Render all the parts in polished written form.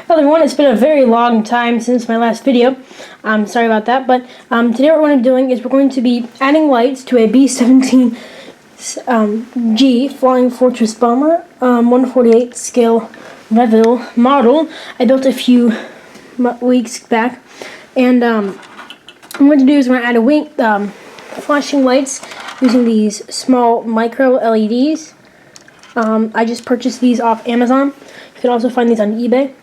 Hello everyone, it's been a very long time since my last video. Sorry about that, but today what we're doing is we're going to be adding lights to a B17G Flying Fortress bomber, 148 scale Revel model. I built a few weeks back, and what I'm going to do is we're going to add a wing, flashing lights using these small micro LEDs. I just purchased these off Amazon. You can also find these on eBay.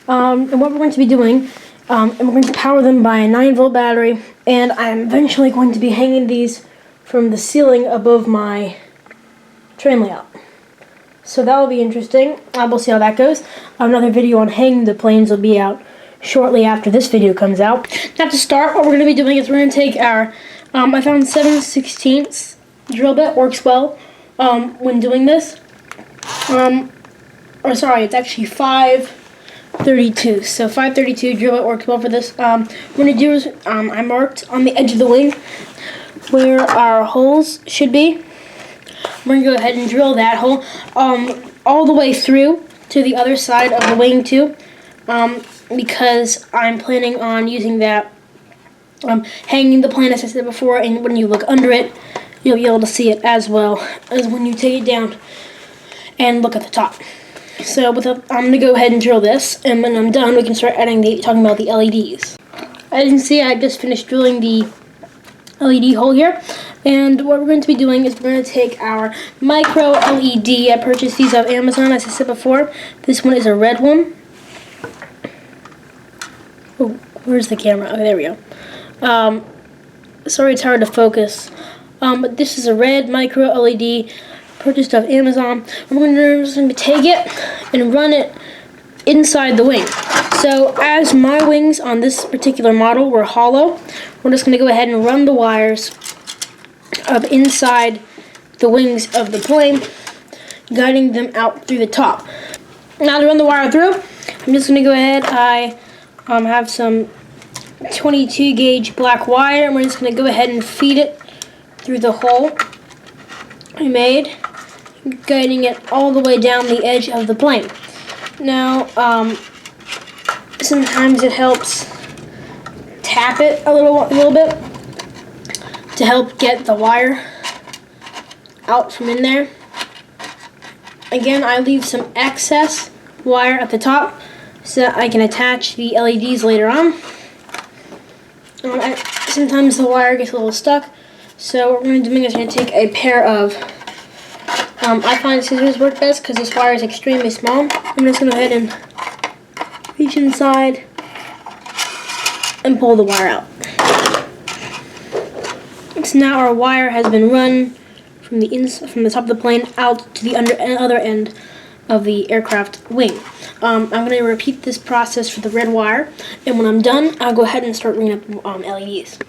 And what we're going to be doing, and we're going to power them by a 9-volt battery, and I'm eventually going to be hanging these from the ceiling above my train layout. So that will be interesting. We'll see how that goes. Another video on hanging the planes will be out shortly after this video comes out. Now to start, what we're going to be doing is we're going to take our, I found 7/16 drill bit works well when doing this. Or sorry, it's actually 5/32. So 5/32 drill bit works well for this. What we're going to do is I marked on the edge of the wing where our holes should be. We're going to go ahead and drill that hole all the way through to the other side of the wing too, because I'm planning on using that hanging the plane as I said before, and when you look under it you'll be able to see it as well as when you take it down and look at the top. So I'm going to go ahead and drill this, and when I'm done we can start talking about the LEDs. As you can see, I just finished drilling the LED hole here, and what we're going to be doing is we're going to take our micro LED. I purchased these off Amazon as I said before. This one is a red one. Oh, where's the camera? Okay, there we go. Sorry it's hard to focus, but this is a red micro LED purchased off Amazon. We're just going to take it and run it inside the wing. So as my wings on this particular model were hollow, we're just going to go ahead and run the wires up inside the wings of the plane, guiding them out through the top. Now to run the wire through, I'm just going to go ahead. I have some 22 gauge black wire, and we're just going to go ahead and feed it through the hole I made, guiding it all the way down the edge of the plane. Now, sometimes it helps tap it a little bit to help get the wire out from in there. Again, I leave some excess wire at the top so that I can attach the LEDs later on. Sometimes the wire gets a little stuck, so what we're going to do is we're going to take a pair of I find scissors work best because this wire is extremely small. I'm just going to go ahead and reach inside and pull the wire out. So now our wire has been run from the top of the plane out to the other end of the aircraft wing. I'm going to repeat this process for the red wire, and when I'm done, I'll go ahead and start ringing up LEDs.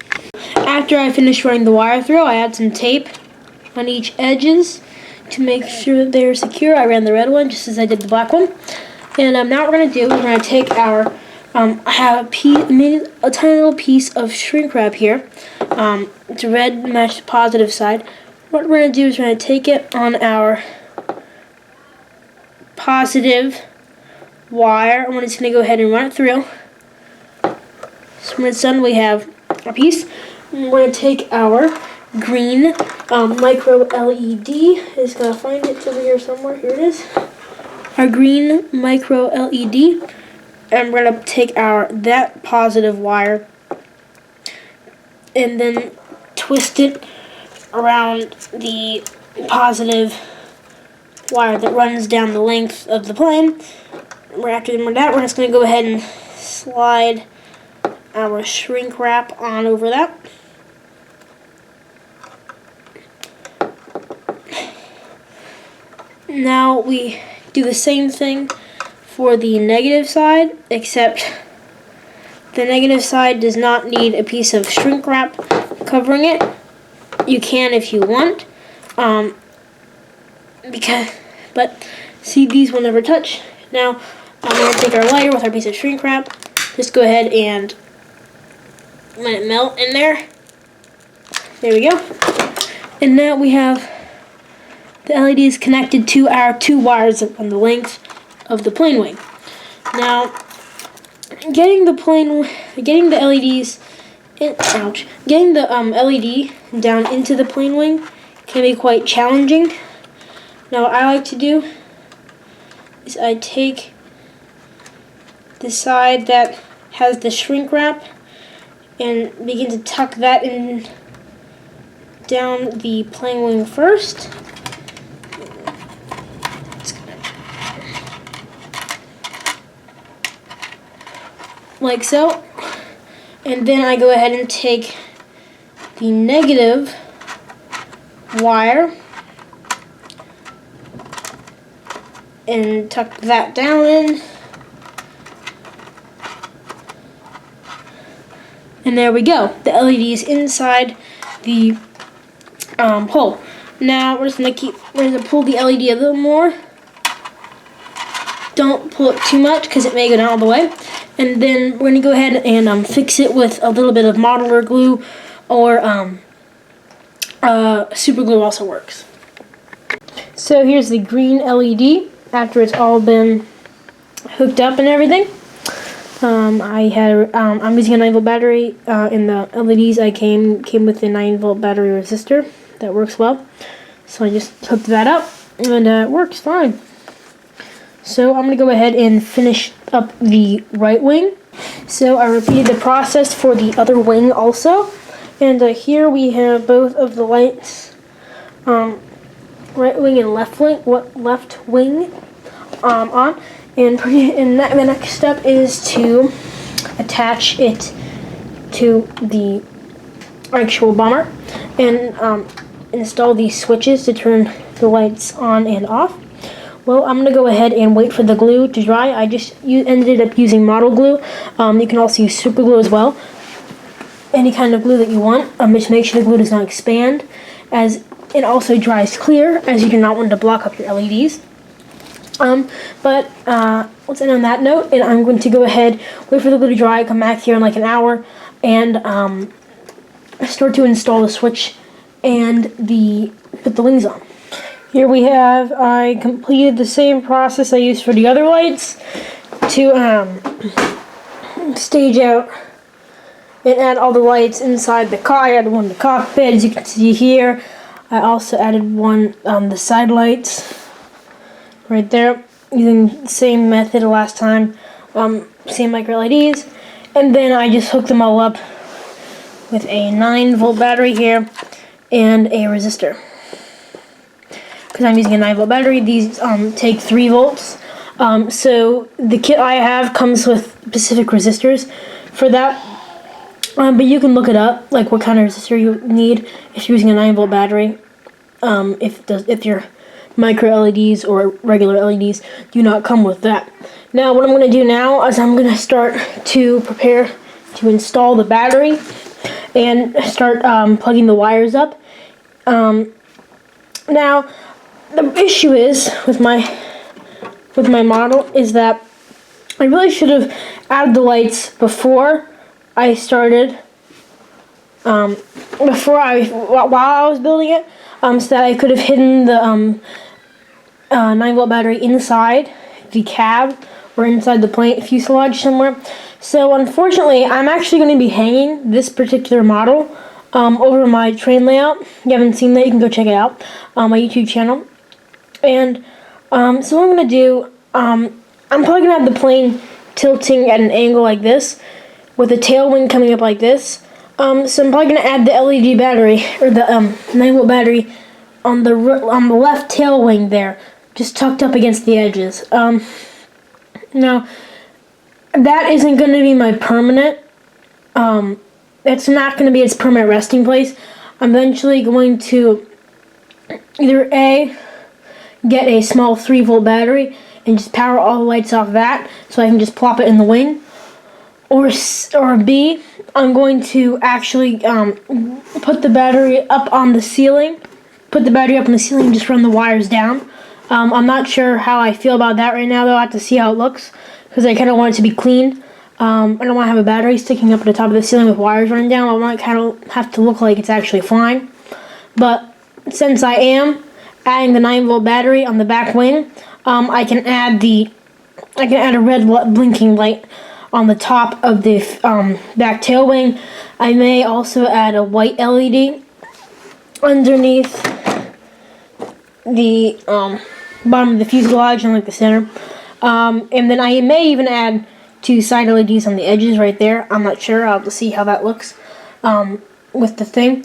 After I finish running the wire through, I add some tape on each edges to make sure that they're secure. I ran the red one just as I did the black one. And now what we're going to do, we're going to take our, I have a tiny little piece of shrink wrap here. It's red matched positive side. What we're going to do is we're going to take it on our positive wire, and we're just going to go ahead and run it through. So when it's done, we have our piece. And we're going to take our green micro LED. Just gotta find it over here somewhere. Here it is. Our green micro LED, and we're gonna take that positive wire and then twist it around the positive wire that runs down the length of the plane. After that, we're just gonna go ahead and slide our shrink wrap on over that. Now we do the same thing for the negative side, except the negative side does not need a piece of shrink wrap covering it. You can if you want, but see, these will never touch. Now I'm going to take our lighter with our piece of shrink wrap. Just go ahead and let it melt in there. There we go. And now we have the LED is connected to our two wires on the length of the plane wing. Now, getting the LEDs, getting the LED down into the plane wing can be quite challenging. Now, what I like to do is I take the side that has the shrink wrap and begin to tuck that in down the plane wing first. Like so. And then I go ahead and take the negative wire and tuck that down in. And there we go. The LED is inside the hole. Now we're gonna pull the LED a little more. Don't pull it too much because it may go down all the way. And then we're gonna go ahead and fix it with a little bit of modeler glue, or super glue also works. So here's the green LED after it's all been hooked up and everything. I'm using a 9-volt battery in the LEDs. I came with a 9-volt battery resistor that works well. So I just hooked that up and it works fine. So I'm going to go ahead and finish up the right wing. So I repeated the process for the other wing also. And here we have both of the lights, right wing and left wing on. And the next step is to attach it to the actual bomber and install these switches to turn the lights on and off. Well, I'm going to go ahead and wait for the glue to dry. I just ended up using model glue. You can also use super glue as well. Any kind of glue that you want. Just make sure the glue does not expand, as it also dries clear, as you do not want to block up your LEDs. Let's end on that note, and I'm going to go ahead, wait for the glue to dry, come back here in like an hour, and start to install the switch and put the wings on. Here we have, I completed the same process I used for the other lights to stage out and add all the lights inside the car. I added one in the cockpit, as you can see here. I also added one on the side lights right there, using the same method last time, same micro LEDs. And then I just hooked them all up with a 9-volt battery here and a resistor. Because I'm using a 9-volt battery, these take 3 volts. So the kit I have comes with specific resistors for that. But you can look it up, like what kind of resistor you need if you're using a 9-volt battery. If your micro LEDs or regular LEDs do not come with that. Now what I'm going to do now is I'm going to start to prepare to install the battery and start plugging the wires up. Now the issue is with my model is that I really should have added the lights before I started, while I was building it, so that I could have hidden the 9-volt battery inside the cab or inside the plane fuselage somewhere. So unfortunately, I'm actually going to be hanging this particular model over my train layout. If you haven't seen that, you can go check it out on my YouTube channel. And so what I'm going to do, I'm probably going to have the plane tilting at an angle like this, with the tail wing coming up like this. So I'm probably going to add the LED battery, or the 9-volt battery, on the left tail wing there, just tucked up against the edges. Now, that isn't going to be my permanent. It's not going to be its permanent resting place. I'm eventually going to either A, get a small 3-volt battery and just power all the lights off that, so I can just plop it in the wing. Or B, I'm going to actually put the battery up on the ceiling. Put the battery up on the ceiling and just run the wires down. I'm not sure how I feel about that right now, though. I have to see how it looks, because I kind of want it to be clean. I don't want to have a battery sticking up at the top of the ceiling with wires running down. I want it kind of have to look like it's actually flying. But since I am adding the 9-volt battery on the back wing, I can add the I can add a red blinking light on the top of the back tail wing. I may also add a white LED underneath the bottom of the fuselage and like the center. And then I may even add 2 side LEDs on the edges right there. I'm not sure. I'll have to see how that looks with the thing.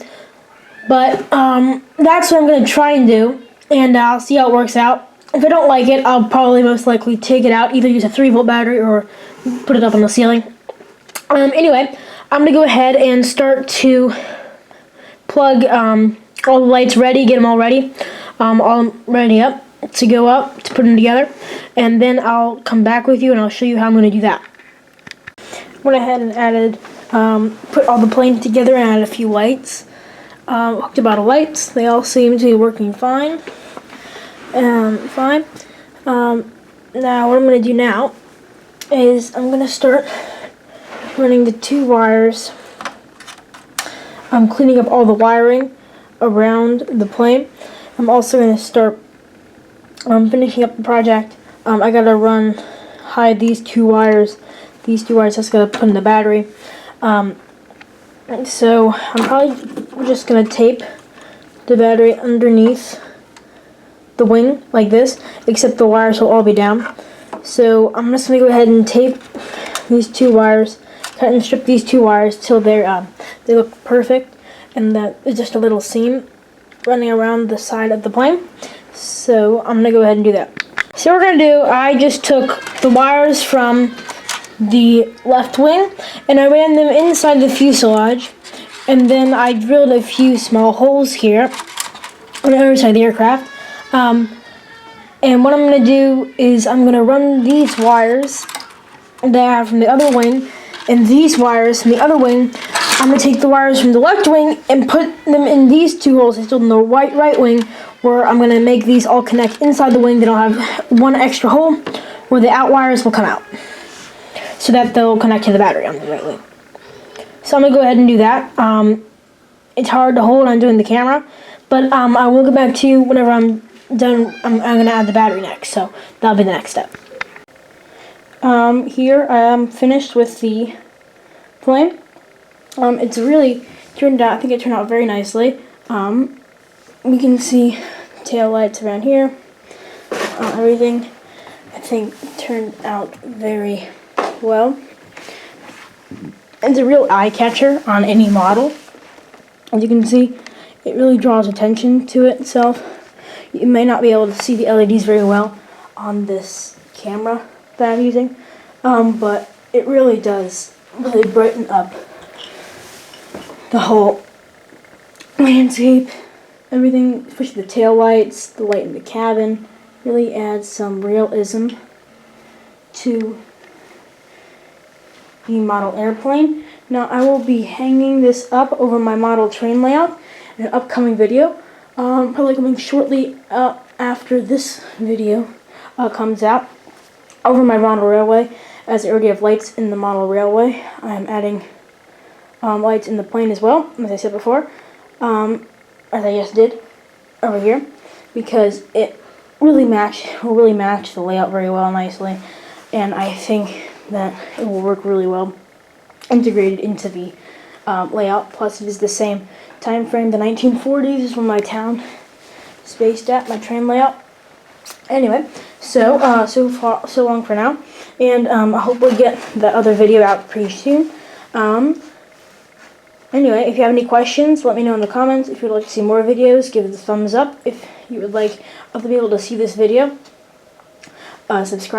But that's what I'm going to try and do, and I'll see how it works out. If I don't like it, I'll probably most likely take it out, either use a 3-volt battery or put it up on the ceiling. Anyway, I'm going to go ahead and start to plug all the lights ready, get them all ready, all ready up to go up, to put them together, and then I'll come back with you and I'll show you how I'm going to do that. Went ahead and added, put all the plane together and added a few lights. Hooked up all the lights. They all seem to be working fine. Now what I'm going to do now is I'm going to start running the 2 wires. I'm cleaning up all the wiring around the plane. I'm also going to start finishing up the project. I got to hide these 2 wires. These 2 wires, that's going to put in the battery. So I'm probably just going to tape the battery underneath the wing like this, except the wires will all be down. So I'm just going to go ahead and tape these 2 wires, cut and strip these 2 wires till they look perfect, and that is just a little seam running around the side of the plane. So I'm going to go ahead and do that. So what we're going to do, I just took the wires from the left wing and I ran them inside the fuselage, and then I drilled a few small holes here on the other side of the aircraft. And what I'm going to do is I'm going to run these wires that I have from the other wing and these wires from the other wing. I'm going to take the wires from the left wing and put them in these 2 holes I still in the right wing, where I'm going to make these all connect inside the wing. Then I'll have 1 extra hole where the out wires will come out, so that they'll connect to the battery on the right wing. So I'm going to go ahead and do that. It's hard to hold on doing the camera, but I will get back to you whenever I'm done. I'm going to add the battery next, so that'll be the next step. Here I am finished with the plane. It's really turned out, I think it turned out very nicely. We can see tail lights around here. Everything, I think, turned out very well. It's a real eye catcher on any model. As you can see, it really draws attention to itself. You may not be able to see the LEDs very well on this camera that I'm using, but it really does really brighten up the whole landscape. Everything, especially the tail lights, the light in the cabin, really adds some realism to the model airplane. Now I will be hanging this up over my model train layout in an upcoming video, probably coming shortly after this video comes out, over my model railway, as I already have lights in the model railway. I am adding lights in the plane as well, as I said before, as I just did over here, because it will really match the layout very well, nicely, and I think that it will work really well integrated into the layout. Plus it is the same time frame. The 1940s is when my town is based at, my train layout. Anyway, so long for now, and I hope we'll get that other video out pretty soon. Anyway, if you have any questions, let me know in the comments. If you'd like to see more videos, give it a thumbs up. If you would like other people to see this video, subscribe.